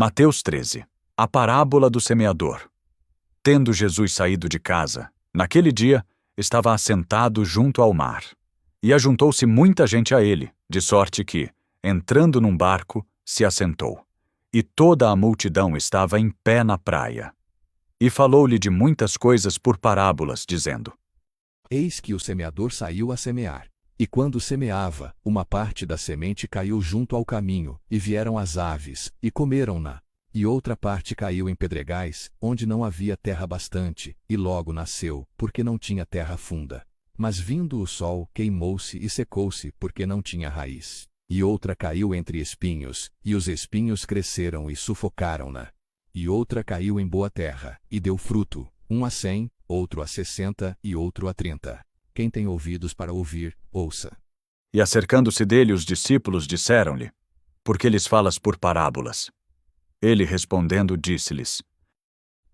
Mateus 13. A parábola do semeador. Tendo Jesus saído de casa, naquele dia, estava assentado junto ao mar. E ajuntou-se muita gente a ele, de sorte que, entrando num barco, se assentou. E toda a multidão estava em pé na praia. E falou-lhe de muitas coisas por parábolas, dizendo: Eis que o semeador saiu a semear. E quando semeava, uma parte da semente caiu junto ao caminho, e vieram as aves, e comeram-na. E outra parte caiu em pedregais, onde não havia terra bastante, e logo nasceu, porque não tinha terra funda. Mas vindo o sol, queimou-se e secou-se, porque não tinha raiz. E outra caiu entre espinhos, e os espinhos cresceram e sufocaram-na. E outra caiu em boa terra, e deu fruto, um a 100, outro a 60 e outro a 30. Quem tem ouvidos para ouvir, ouça. E acercando-se dele os discípulos disseram-lhe: Por que lhes falas por parábolas? Ele respondendo disse-lhes: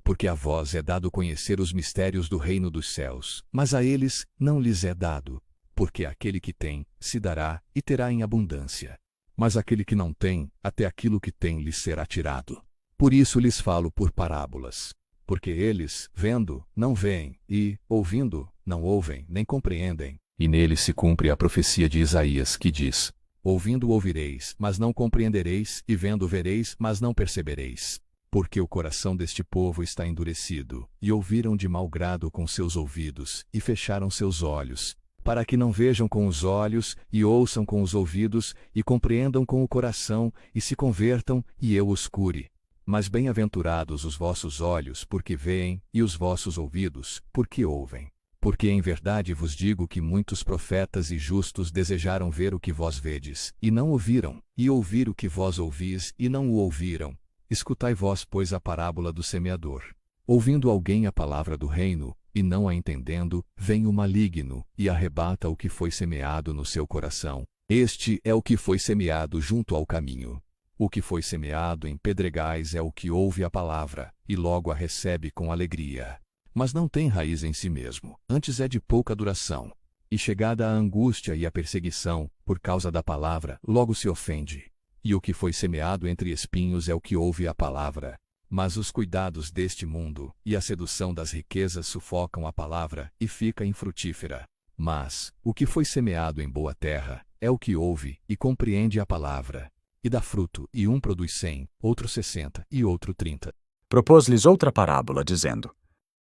Porque a vós é dado conhecer os mistérios do reino dos céus, mas a eles não lhes é dado. Porque aquele que tem, se dará, e terá em abundância. Mas aquele que não tem, até aquilo que tem lhe será tirado. Por isso lhes falo por parábolas. Porque eles, vendo, não veem, e, ouvindo, não ouvem, nem compreendem. E nele se cumpre a profecia de Isaías, que diz: Ouvindo ouvireis, mas não compreendereis, e vendo vereis, mas não percebereis. Porque o coração deste povo está endurecido, e ouviram de mau grado com seus ouvidos, e fecharam seus olhos, para que não vejam com os olhos, e ouçam com os ouvidos, e compreendam com o coração, e se convertam, e eu os cure. Mas bem-aventurados os vossos olhos, porque veem, e os vossos ouvidos, porque ouvem. Porque em verdade vos digo que muitos profetas e justos desejaram ver o que vós vedes, e não ouviram, e ouvir o que vós ouvis, e não o ouviram. Escutai vós, pois, a parábola do semeador. Ouvindo alguém a palavra do reino, e não a entendendo, vem o maligno, e arrebata o que foi semeado no seu coração. Este é o que foi semeado junto ao caminho. O que foi semeado em pedregais é o que ouve a palavra, e logo a recebe com alegria. Mas não tem raiz em si mesmo, antes é de pouca duração. E chegada a angústia e a perseguição, por causa da palavra, logo se ofende. E o que foi semeado entre espinhos é o que ouve a palavra. Mas os cuidados deste mundo, e a sedução das riquezas sufocam a palavra, e fica infrutífera. Mas, o que foi semeado em boa terra, é o que ouve, e compreende a palavra. E dá fruto, e um produz 100, outro 60, e outro 30. Propôs-lhes outra parábola, dizendo: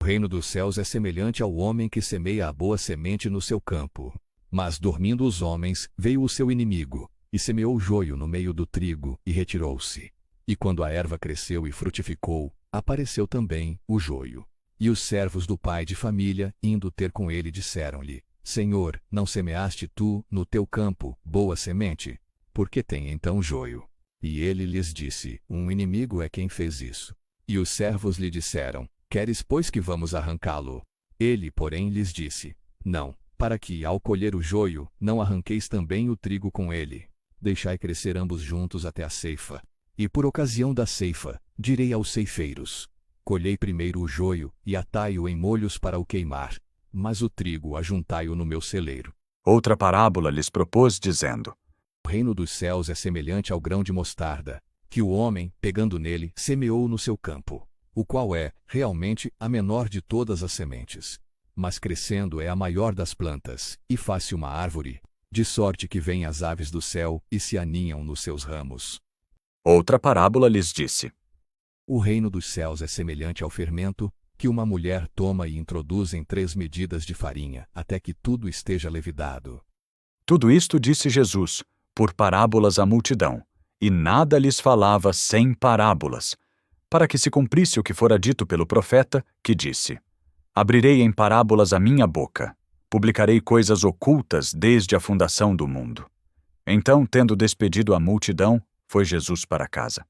O reino dos céus é semelhante ao homem que semeia a boa semente no seu campo. Mas, dormindo os homens, veio o seu inimigo, e semeou o joio no meio do trigo, e retirou-se. E quando a erva cresceu e frutificou, apareceu também o joio. E os servos do pai de família, indo ter com ele, disseram-lhe: Senhor, não semeaste tu, no teu campo, boa semente? Por que tem então joio? E ele lhes disse: Um inimigo é quem fez isso. E os servos lhe disseram: Queres, pois, que vamos arrancá-lo? Ele, porém, lhes disse: Não, para que, ao colher o joio, não arranqueis também o trigo com ele. Deixai crescer ambos juntos até a ceifa. E por ocasião da ceifa, direi aos ceifeiros: Colhei primeiro o joio, e atai-o em molhos para o queimar, mas o trigo ajuntai-o no meu celeiro. Outra parábola lhes propôs, dizendo: O reino dos céus é semelhante ao grão de mostarda, que o homem, pegando nele, semeou no seu campo, o qual é, realmente, a menor de todas as sementes. Mas crescendo é a maior das plantas, e faz-se uma árvore, de sorte que vêm as aves do céu e se aninham nos seus ramos. Outra parábola lhes disse: O reino dos céus é semelhante ao fermento, que uma mulher toma e introduz em 3 medidas de farinha, até que tudo esteja levidado. Tudo isto disse Jesus, por parábolas à multidão, e nada lhes falava sem parábolas, para que se cumprisse o que fora dito pelo profeta, que disse: Abrirei em parábolas a minha boca, publicarei coisas ocultas desde a fundação do mundo. Então, tendo despedido a multidão, foi Jesus para casa.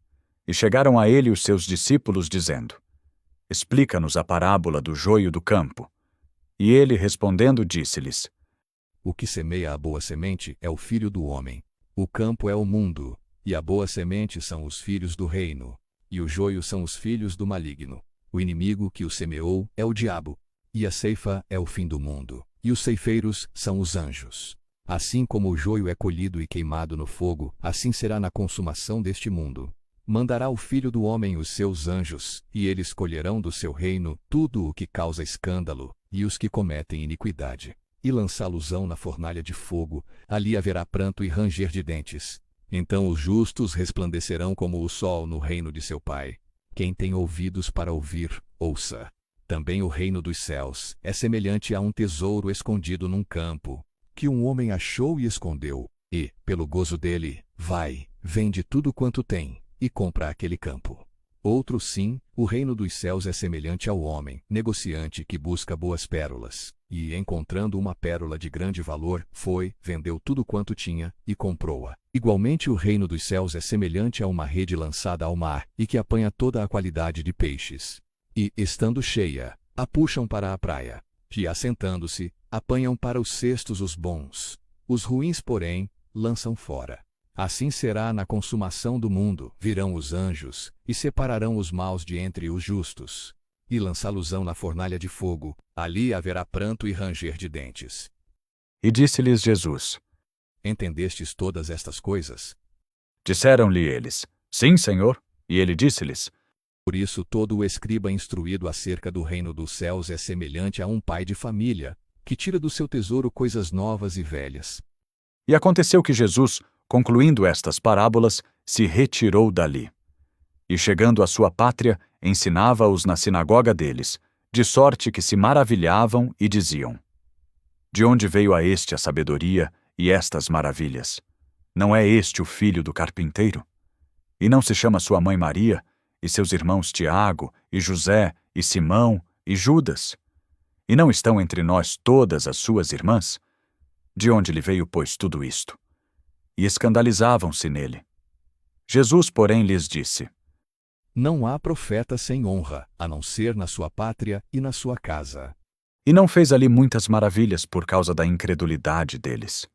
E chegaram a ele os seus discípulos, dizendo: Explica-nos a parábola do joio do campo. E ele, respondendo, disse-lhes: O que semeia a boa semente é o filho do homem. O campo é o mundo, e a boa semente são os filhos do reino, e o joio são os filhos do maligno. O inimigo que o semeou é o diabo, e a ceifa é o fim do mundo, e os ceifeiros são os anjos. Assim como o joio é colhido e queimado no fogo, assim será na consumação deste mundo. mandará o Filho do Homem os seus anjos, e eles colherão do seu reino tudo o que causa escândalo, e os que cometem iniquidade, e lançá-los-ão na fornalha de fogo, ali haverá pranto e ranger de dentes. Então os justos resplandecerão como o sol no reino de seu Pai. Quem tem ouvidos para ouvir, ouça. Também o reino dos céus é semelhante a um tesouro escondido num campo, que um homem achou e escondeu, e, pelo gozo dele, vai, vende tudo quanto tem, e compra aquele campo. Outro sim, o reino dos céus é semelhante ao homem, negociante que busca boas pérolas, e, encontrando uma pérola de grande valor, foi, vendeu tudo quanto tinha, e comprou-a. Igualmente o reino dos céus é semelhante a uma rede lançada ao mar, e que apanha toda a qualidade de peixes. E, estando cheia, a puxam para a praia, e, assentando-se, apanham para os cestos os bons. Os ruins, porém, lançam fora. Assim será na consumação do mundo. Virão os anjos, e separarão os maus de entre os justos, e lançá-los-ão na fornalha de fogo. Ali haverá pranto e ranger de dentes. E disse-lhes Jesus. Entendestes todas estas coisas? Disseram-lhe eles, Sim, Senhor. E ele disse-lhes, Por isso todo o escriba instruído acerca do reino dos céus é semelhante a um pai de família, que tira do seu tesouro coisas novas e velhas. E aconteceu que Jesus, concluindo estas parábolas, se retirou dali. E chegando à sua pátria, ensinava-os na sinagoga deles, de sorte que se maravilhavam e diziam, De onde veio a este a sabedoria e estas maravilhas? Não é este o filho do carpinteiro? E não se chama sua mãe Maria, e seus irmãos Tiago, e José, e Simão, e Judas? E não estão entre nós todas as suas irmãs? De onde lhe veio, pois, tudo isto? E escandalizavam-se nele. Jesus, porém, lhes disse, Não há profeta sem honra, a não ser na sua pátria e na sua casa. E não fez ali muitas maravilhas por causa da incredulidade deles.